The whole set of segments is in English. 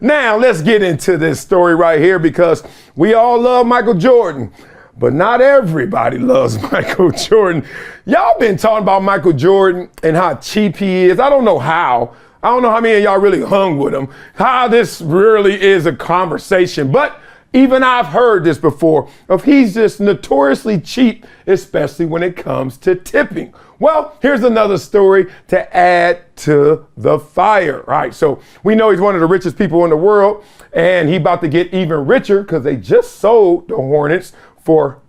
Now, let's get into this story right here because we all love Michael Jordan, but not everybody loves Michael Jordan. Y'all been talking about Michael Jordan and how cheap he is. I don't know how. I don't know how many of y'all really hung with him, how this really is a conversation, but even I've heard this before of he's just notoriously cheap, especially when it comes to tipping. Well, here's another story to add to the fire. All right, so we know he's one of the richest people in the world, and he about to get even richer because they just sold the Hornets for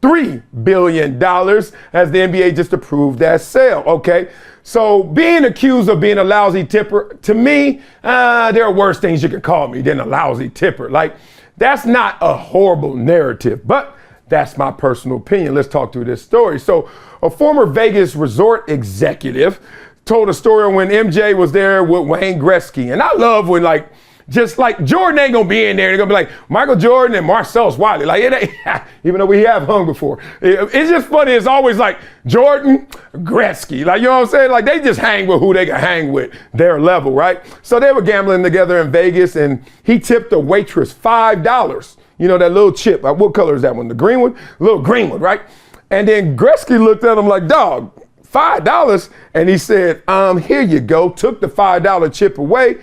$3 billion as the NBA just approved that sale, okay? So being accused of being a lousy tipper, to me, there are worse things you can call me than a lousy tipper. Like, that's not a horrible narrative, but that's my personal opinion. Let's talk through this story. So a former Vegas resort executive told a story when MJ was there with Wayne Gretzky. And I love when just like Jordan ain't gonna be in there. They're gonna be like Michael Jordan and Marcellus Wiley. Like it ain't, even though we have hung before. It's just funny. It's always like Jordan, Gretzky. Like, you know what I'm saying? Like they just hang with who they can hang with, their level, right? So they were gambling together in Vegas and he tipped a waitress $5. You know, that little chip. What color is that one? The green one? Little green one, right? And then Gretzky looked at him like, dog, $5? And he said, here you go. Took the $5 chip away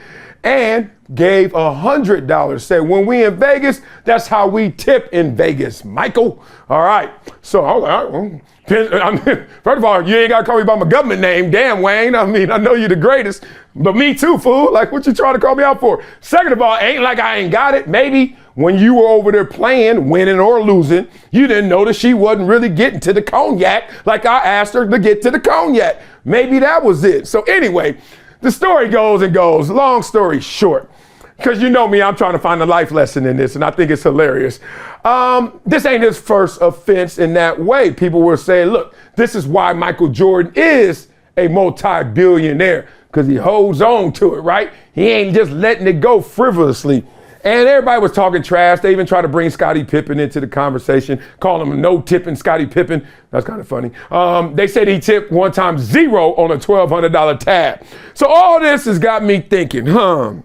and gave $100. Said, when we in Vegas, that's how we tip in Vegas, Michael. All right. So I was like, first of all, you ain't got to call me by my government name. Damn, Wayne. I mean, I know you're the greatest, but me too, fool. Like, what you trying to call me out for? Second of all, ain't like I ain't got it. Maybe when you were over there playing, winning or losing, you didn't notice she wasn't really getting to the cognac like I asked her to get to the cognac. Maybe that was it. So anyway, the story goes and goes. Long story short, because you know me, I'm trying to find a life lesson in this, and I think it's hilarious. This ain't his first offense in that way. People were saying, look, this is why Michael Jordan is a multi-billionaire, because he holds on to it, right? He ain't just letting it go frivolously. And everybody was talking trash. They even tried to bring Scottie Pippen into the conversation, calling him no tipping Scottie Pippen. That's kind of funny. They said he tipped one time $0 on a $1,200 tab. So all this has got me thinking, And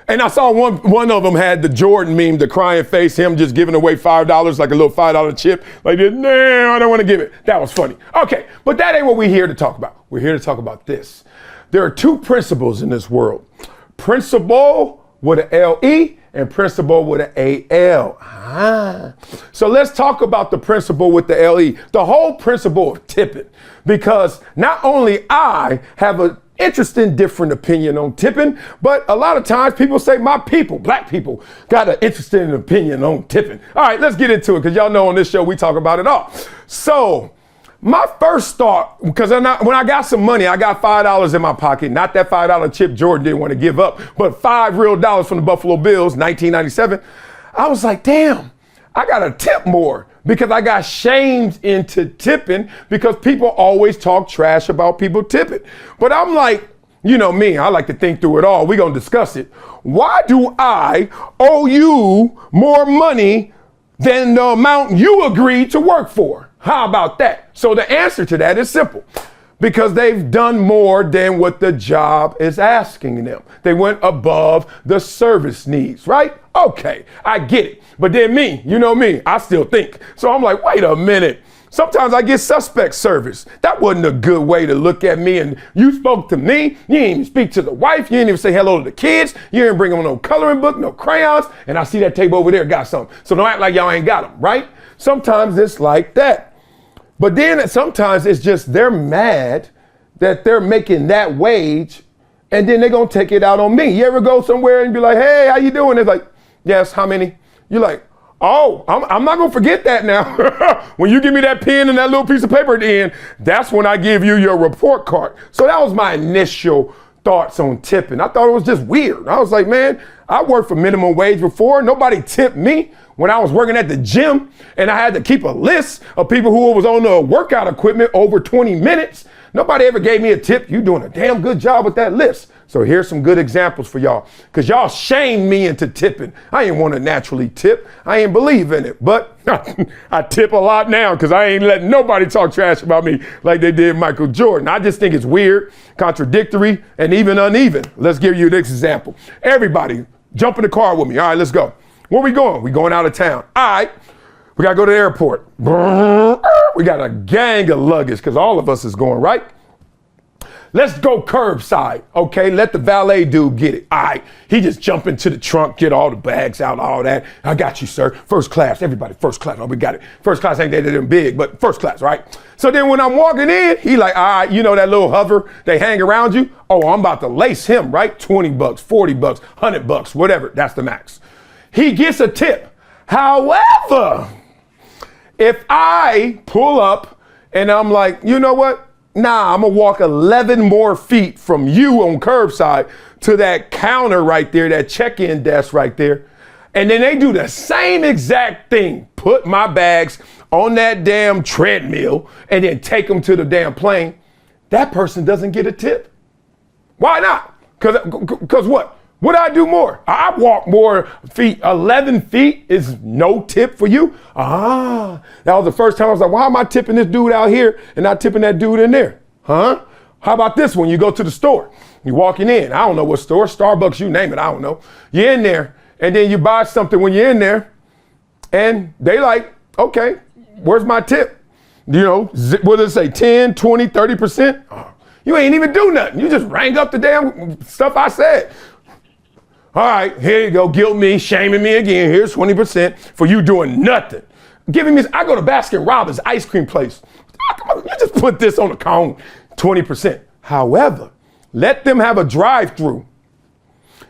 I saw one of them had the Jordan meme, the crying face, him just giving away $5, like a little $5 chip. Like, no, I don't want to give it. That was funny. Okay, but that ain't what we're here to talk about. We're here to talk about this. There are two principles in this world. Principle with an L-E and principle with an A-L. So let's talk about the principle with the L-E, the whole principle of tipping, because not only I have an interesting different opinion on tipping, but a lot of times people say my people, black people, got an interesting opinion on tipping. All right, let's get into it, because y'all know on this show we talk about it all. So my first thought, because when I got some money, I got $5 in my pocket, not that $5 chip Jordan didn't want to give up, but $5 real from the Buffalo Bills, 1997. I was like, damn, I got to tip more, because I got shamed into tipping because people always talk trash about people tipping. But I'm like, you know me, I like to think through it all. We're going to discuss it. Why do I owe you more money than the amount you agreed to work for? How about that? So the answer to that is simple. Because they've done more than what the job is asking them. They went above the service needs, right? Okay, I get it. But then me, you know me, I still think. So I'm like, wait a minute. Sometimes I get suspect service. That wasn't a good way to look at me. And you spoke to me. You didn't even speak to the wife. You didn't even say hello to the kids. You didn't bring them no coloring book, no crayons. And I see that table over there got something. So don't act like y'all ain't got them, right? Sometimes it's like that. But then sometimes it's just they're mad that they're making that wage, and then they're going to take it out on me. You ever go somewhere and be like, hey, how you doing? It's like, yes, how many? You're like, oh, I'm not going to forget that now. When you give me that pen and that little piece of paper at the end, that's when I give you your report card. So that was my initial thoughts on tipping. I thought it was just weird. I was like, man, I worked for minimum wage before. Nobody tipped me when I was working at the gym, and I had to keep a list of people who was on the workout equipment over 20 minutes. Nobody ever gave me a tip. You doing a damn good job with that list. So here's some good examples for y'all, because y'all shamed me into tipping. I ain't want to naturally tip. I ain't believe in it, but I tip a lot now because I ain't letting nobody talk trash about me like they did Michael Jordan. I just think it's weird, contradictory, and even uneven. Let's give you this example. Everybody, jump in the car with me. All right, let's go. Where we going? We going out of town. All right, we got to go to the airport. We got a gang of luggage because all of us is going, right? Let's go curbside, okay? Let the valet dude get it. All right, he just jump into the trunk, get all the bags out, all that. I got you, sir. First class, everybody, first class. Oh, we got it. First class ain't that damn big, but first class, right? So then when I'm walking in, he like, all right, you know that little hover, they hang around you? Oh, I'm about to lace him, right? 20 bucks, 40 bucks, 100 bucks, whatever, that's the max. He gets a tip. However, if I pull up and I'm like, you know what? Nah, I'm gonna walk 11 more feet from you on curbside to that counter right there, that check-in desk right there. And then they do the same exact thing. Put my bags on that damn treadmill and then take them to the damn plane. That person doesn't get a tip. Why not? Cause what? Would I do more? I walk more feet. 11 feet is no tip for you? That was the first time I was like, why am I tipping this dude out here and not tipping that dude in there? Huh? How about this one? You go to the store. You're walking in. I don't know what store. Starbucks, you name it. I don't know. You're in there and then you buy something when you're in there and they like, okay, where's my tip? You know, what does it say? 10, 20, 30%? You ain't even do nothing. You just rang up the damn stuff I said. All right, here you go, guilt me, shaming me again. Here's 20% for you doing nothing. Giving me, I go to Baskin Robbins ice cream place. Come on, you just put this on the cone, 20%. However, let them have a drive-through.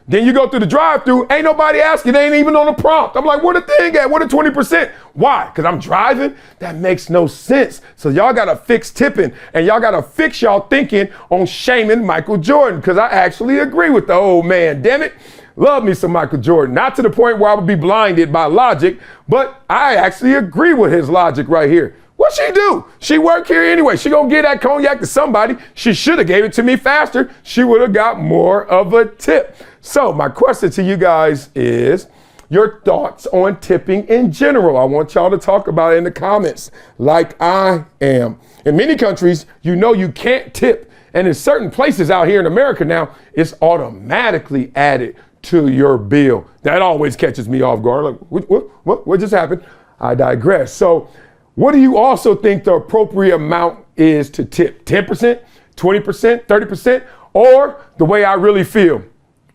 Then you go through the drive-through, ain't nobody asking, they ain't even on the prompt. I'm like, where the thing at? Where the 20%? Why? Because I'm driving? That makes no sense. So y'all gotta fix tipping and y'all gotta fix y'all thinking on shaming Michael Jordan, because I actually agree with the old man, damn it. Love me some Michael Jordan. Not to the point where I would be blinded by logic, but I actually agree with his logic right here. What she do? She work here anyway. She gonna give that cognac to somebody. She should have gave it to me faster. She would have got more of a tip. So my question to you guys is your thoughts on tipping in general. I want y'all to talk about it in the comments like I am. In many countries, you know you can't tip. And in certain places out here in America now, it's automatically added to your bill. That always catches me off guard. Like, what just happened? I digress. So what do you also think the appropriate amount is to tip? 10%, 20%, 30%, or the way I really feel?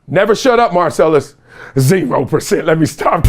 Never shut up, Marcellus. 0%. Let me stop.